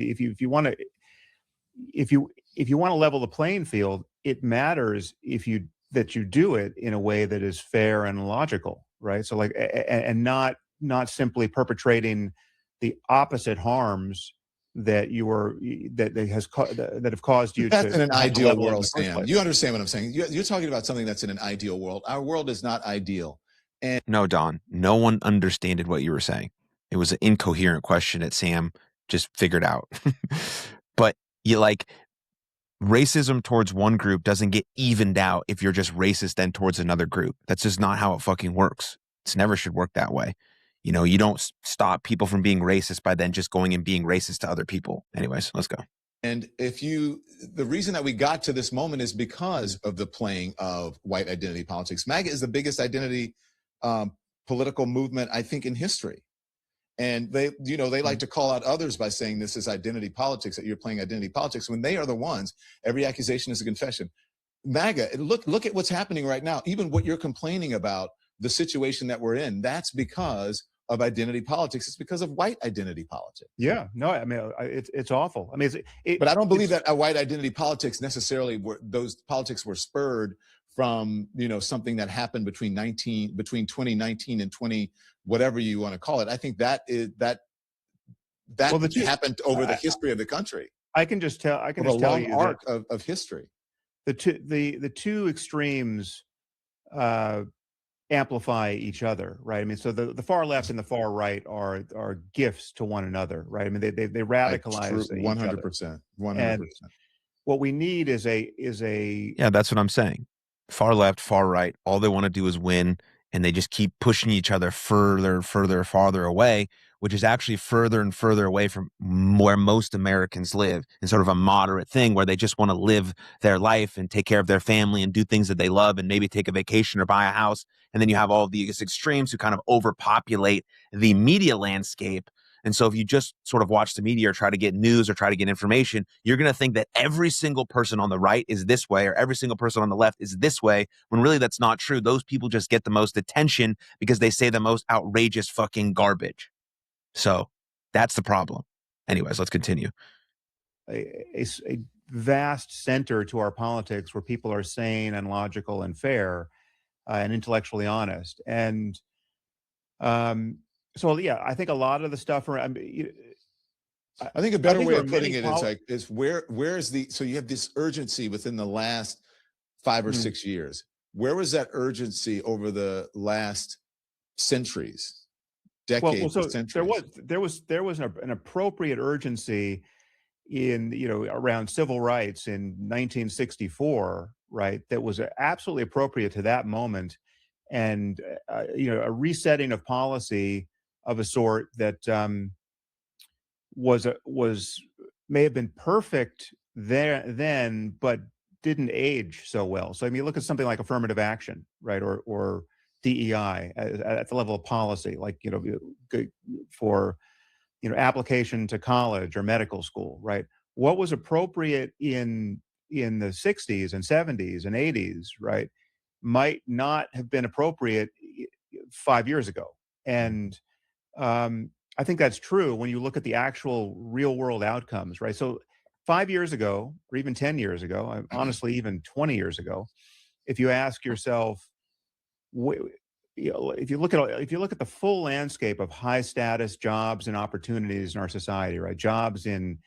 if you want to if you want to level the playing field, it matters that you do it in a way that is fair and logical, right? So like and not simply perpetrating the opposite harms that you were that have caused you That's in an to have to ideal level in world, the first Sam. place. You understand what I'm saying? You're talking about something that's in an ideal world. Our world is not ideal. And No, Don, no one understood what you were saying. It was an incoherent question that Sam just figured out. But you like racism towards one group doesn't get evened out if you're just racist then towards another group. That's just not how it fucking works. It never should work that way. You know, you don't stop people from being racist by then just going and being racist to other people. Anyways, let's go. And the reason that we got to this moment is because of the playing of white identity politics. MAGA is the biggest identity political movement, I think, in history. And they like to call out others by saying this is identity politics, that you're playing identity politics, when they are the ones. Every accusation is a confession. MAGA, look at what's happening right now. Even what you're complaining about, the situation that we're in, that's because of identity politics. It's because of white identity politics. Yeah, no, I mean, it's awful. I mean, but I don't believe that a white identity politics necessarily those politics were spurred from, something that happened between 2019 and 20, whatever you want to call it. I think that happened over the history of the country. I can just tell you arc of history. The two extremes amplify each other, right? I mean, so the far left and the far right are gifts to one another, right? I mean, they radicalize 100%. 100%. And what we need is a yeah, that's what I'm saying. Far left, far right, all they want to do is win, and they just keep pushing each other farther away, which is actually further and further away from where most Americans live, in sort of a moderate thing where they just want to live their life and take care of their family and do things that they love and maybe take a vacation or buy a house. And then you have all these extremes who kind of overpopulate the media landscape. And so if you just sort of watch the media or try to get news or try to get information, you're going to think that every single person on the right is this way or every single person on the left is this way, when really that's not true. Those people just get the most attention because they say the most outrageous fucking garbage. So that's the problem. Anyways, let's continue. A vast center to our politics where people are sane and logical and fair and intellectually honest. And so, yeah, I think a lot of the stuff around. I think a better way of putting it is where is the, so you have this urgency within the last 5 or 6 years. Where was that urgency over the last centuries, decades, centuries? There was an appropriate urgency in, around civil rights in 1964, right? That was absolutely appropriate to that moment. And, a resetting of policy of a sort that may have been perfect then, but didn't age so well. So I mean, look at something like affirmative action, right, or DEI at the level of policy, like for application to college or medical school, right? What was appropriate in the 60s and 70s and 80s, right, might not have been appropriate 5 years ago. And I think that's true when you look at the actual real world outcomes, right? So 5 years ago, or even 10 years ago, honestly, even 20 years ago, if you ask yourself, if you look at the full landscape of high status jobs and opportunities in our society, right? Jobs in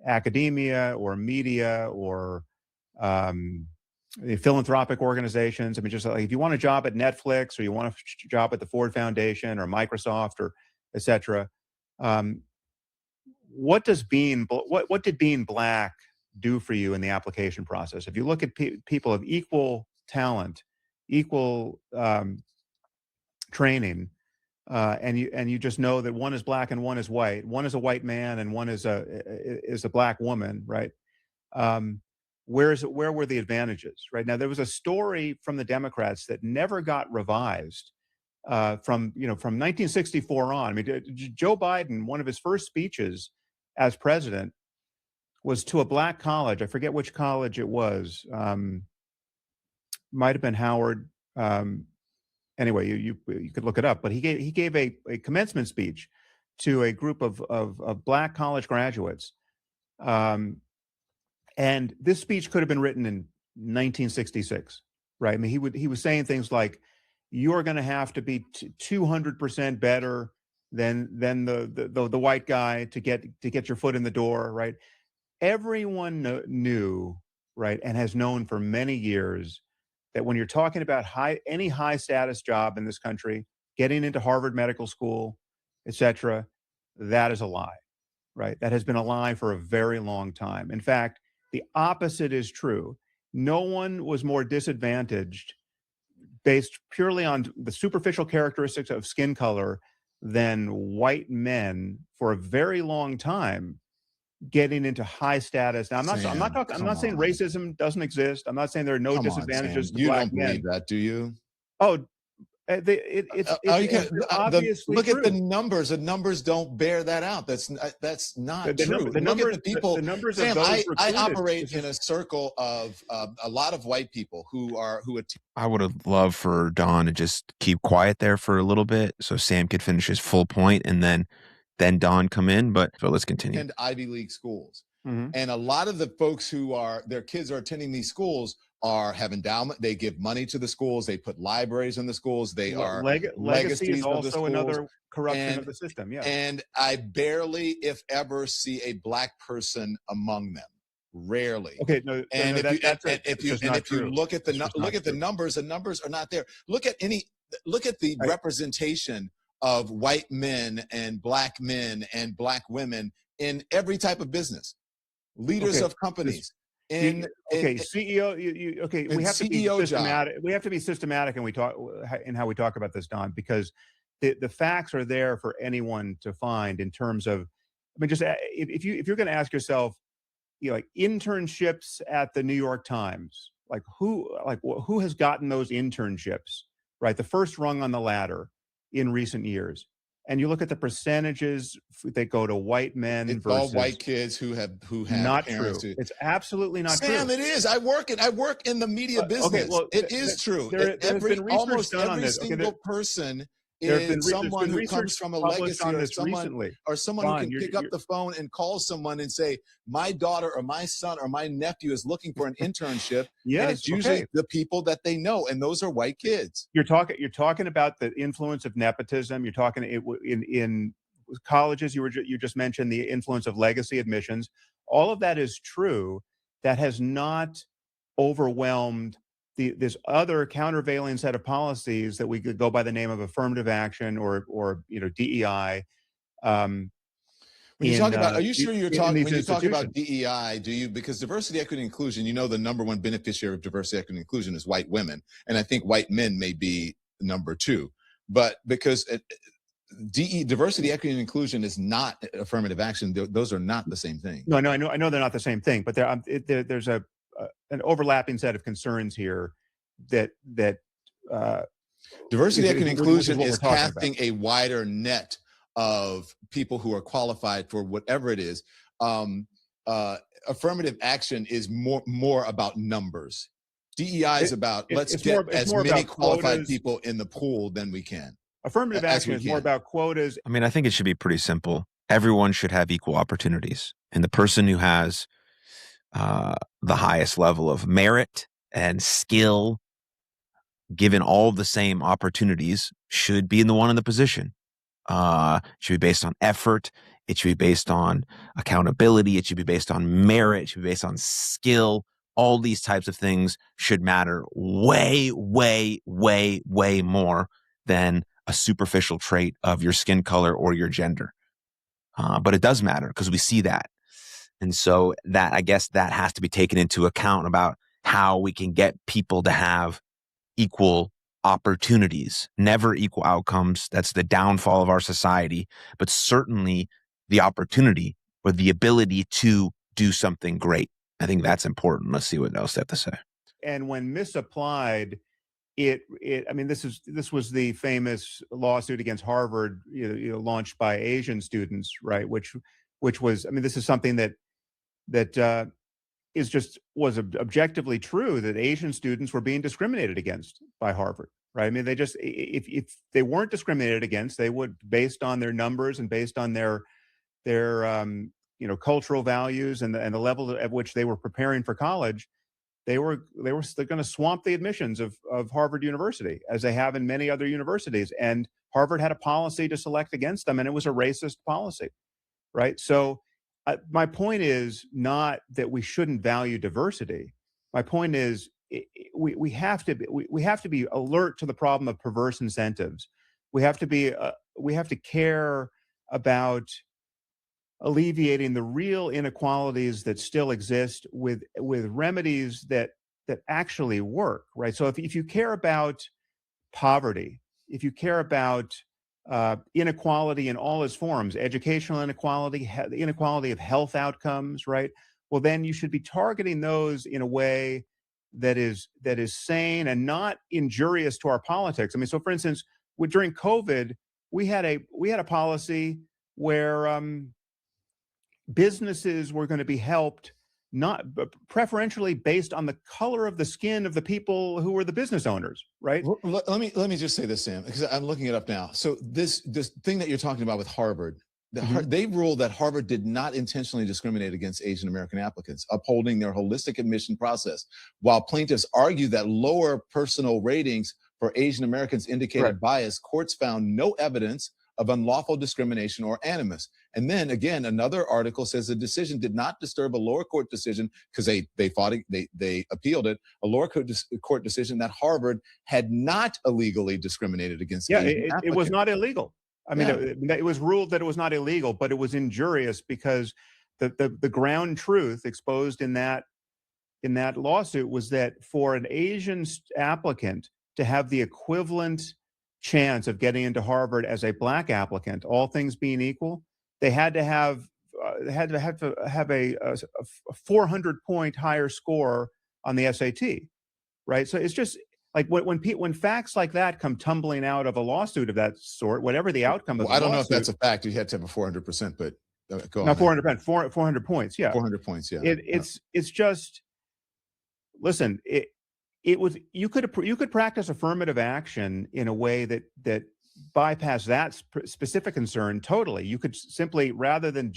academia or media or philanthropic organizations. I mean, just like if you want a job at Netflix or you want a job at the Ford Foundation or Microsoft or et cetera, what did being Black do for you in the application process? If you look at people of equal talent, equal training, and you just know that one is Black and one is white, one is a white man and one is a Black woman, right? Where were the advantages? Right now, there was a story from the Democrats that never got revised from 1964 on. I mean, Joe Biden, one of his first speeches as president was to a Black college. I forget which college it was. Might have been Howard. Anyway, you could look it up. But he gave a commencement speech to a group of Black college graduates Um, and this speech could have been written in 1966, right? I mean, he was saying things like, "You're going to have to be 200% better than the white guy to get your foot in the door," right? Everyone knew, right, and has known for many years that when you're talking about any high status job in this country, getting into Harvard Medical School, etc., that is a lie, right? That has been a lie for a very long time. In fact, the opposite is true. No one was more disadvantaged based purely on the superficial characteristics of skin color than white men for a very long time getting into high status. Now, Sam, I'm come not saying on. racism doesn't exist. I'm not saying there are no Come on, Sam. disadvantages to You black don't men. believe that, do you? Oh, it's obviously look at the true. numbers. The numbers don't bear that out. That's not true. The Look at numbers, the people. the numbers of Sam, those I recruited. operate in a circle of a lot of white people who I would have loved for Don to just keep quiet there for a little bit so Sam could finish his full point and then Don come in. But let's continue. attend Ivy League schools. Mhm. And a lot of the folks their kids are attending these schools have endowment. They give money to the schools. They put libraries in the schools. They are Legacy legacies is of the also schools. another corruption of And- the system. Yeah. And I barely, if ever, see a black person among them. Rarely. Okay. No. And if you look at the true. numbers, the numbers are not there. Look at the representation of white men and black women in every type of business, leaders Okay, of companies. CEO. in We have to be CEO job. systematic. We have to be systematic, and we talk in how we talk about this, Don, because the facts are there for anyone to find in terms of. I mean, just if you're going to ask yourself, like internships at the New York Times, like who has gotten those internships, right? The first rung on the ladder in recent years. And you look at the percentages that go to white men It's versus all white kids who have not true. parents who. It's absolutely not Sam, true. it is. I work in the media business. well, it is true. There has been research Almost done on every this. single person There have been is someone who research comes from a published legacy on or this recently. someone Don, who can pick up the phone and call someone and say, my daughter or my son or my nephew is looking for an internship. Yes, and it's usually okay. the people that they know, and those are white kids. You're talking about the influence of nepotism. You're talking in colleges. You just mentioned the influence of legacy admissions. All of that is true. That has not overwhelmed this other countervailing set of policies that we could go by the name of affirmative action or DEI. When you talk about, are you sure you're talking these when you talk about institutions? DEI? Do you, because diversity, equity, and inclusion? The number one beneficiary of diversity, equity, and inclusion is white women, and I think white men may be number two. But because diversity, equity, and inclusion is not affirmative action, those are not the same thing. No, I know they're not the same thing, but there's an overlapping set of concerns here that diversity, equity, and inclusion what is we're talking casting a wider net of people who are qualified for whatever it is. Affirmative action is more about numbers. DEI is about let's get as many qualified people in the pool than we can. Affirmative action is more about quotas. I mean, I think it should be pretty simple. Everyone should have equal opportunities, and the person who has the highest level of merit and skill, given all the same opportunities, should be the one in the position. It should be based on effort. It should be based on accountability. It should be based on merit. It should be based on skill. All these types of things should matter way, way, way, way more than a superficial trait of your skin color or your gender. But it does matter because we see that. And so I guess that has to be taken into account about how we can get people to have equal opportunities, never equal outcomes. That's the downfall of our society, but certainly the opportunity or the ability to do something great. I think that's important. Let's see what else they have to say. And when misapplied, I mean, this was the famous lawsuit against Harvard, launched by Asian students, right? Which was, I mean, this is something that was objectively true, that Asian students were being discriminated against by Harvard, right? I mean, they just, if they weren't discriminated against, they would, based on their numbers and based on their cultural values and the level at which they were preparing for college, they're going to swamp the admissions of Harvard University, as they have in many other universities. And Harvard had a policy to select against them, and it was a racist policy, right? So my point is not that we shouldn't value diversity. My point is we have to be alert to the problem of perverse incentives. We have to care about alleviating the real inequalities that still exist with remedies that actually work, right? So if you care about poverty, if you care about inequality in all its forms, educational inequality, the inequality of health outcomes, right? Well, then you should be targeting those in a way that is sane and not injurious to our politics. I mean, so for instance, during COVID, we had a policy where businesses were going to be helped not preferentially based on the color of the skin of the people who were the business owners, right? Let me just say this, Sam, because I'm looking it up now. So this thing that you're talking about with Harvard, they ruled that Harvard did not intentionally discriminate against Asian American applicants, upholding their holistic admission process, while plaintiffs argue that lower personal ratings for Asian Americans indicated bias. Courts found no evidence of unlawful discrimination or animus. And then again, another article says the decision did not disturb a lower court decision, because they appealed it, a lower court decision that Harvard had not illegally discriminated against Asian applicants. It was not illegal. I mean, it was ruled that it was not illegal, but it was injurious because the ground truth exposed in that lawsuit was that for an Asian applicant to have the equivalent chance of getting into Harvard as a black applicant, all things being equal, they had to have a 400-point higher score on the SAT, right? So it's just like when facts like that come tumbling out of a lawsuit of that sort, whatever the outcome of the I don't know if lawsuit, that's a fact. You had to have a 400%, but go on. No, 400 points, yeah. 400 points, yeah. It's just, listen, you could practice affirmative action in a way that bypass that specific concern totally. You could simply, rather than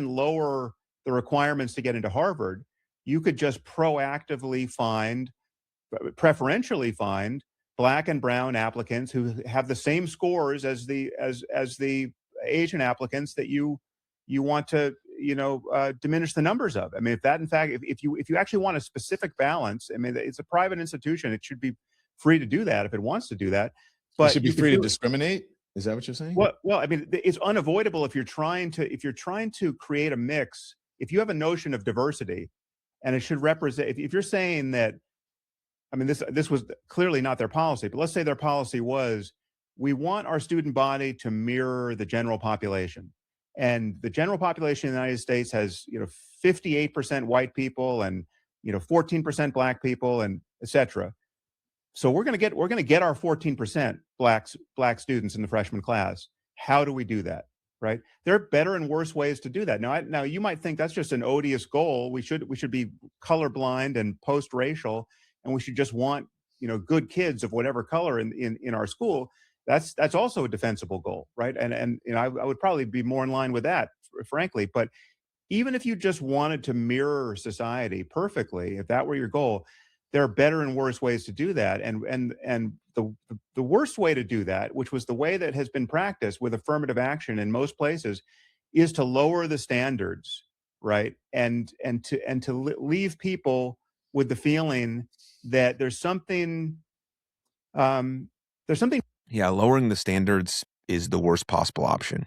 lower the requirements to get into Harvard, you could just proactively preferentially find black and brown applicants who have the same scores as the Asian applicants that you want to diminish the numbers of. I mean, if you actually want a specific balance, I mean, it's a private institution. It should be free to do that if it wants to do that. But it should be free to discriminate. Is that what you're saying? Well, I mean, it's unavoidable if you're trying to create a mix. If you have a notion of diversity, and it should represent. If you're saying that, I mean, this was clearly not their policy, but let's say their policy was, we want our student body to mirror the general population. And the general population in the United States has, 58% white people and, 14% black people, and et cetera. So we're going to get our 14% black students in the freshman class. How do we do that? Right? There are better and worse ways to do that. Now you might think that's just an odious goal. We should be colorblind and post-racial, and we should just want, good kids of whatever color in our school. That's also a defensible goal, right? And I would probably be more in line with that, frankly. But even if you just wanted to mirror society perfectly, if that were your goal, there are better and worse ways to do that. And the worst way to do that, which was the way that has been practiced with affirmative action in most places, is to lower the standards, right? And to leave people with the feeling that there's something. Yeah, lowering the standards is the worst possible option.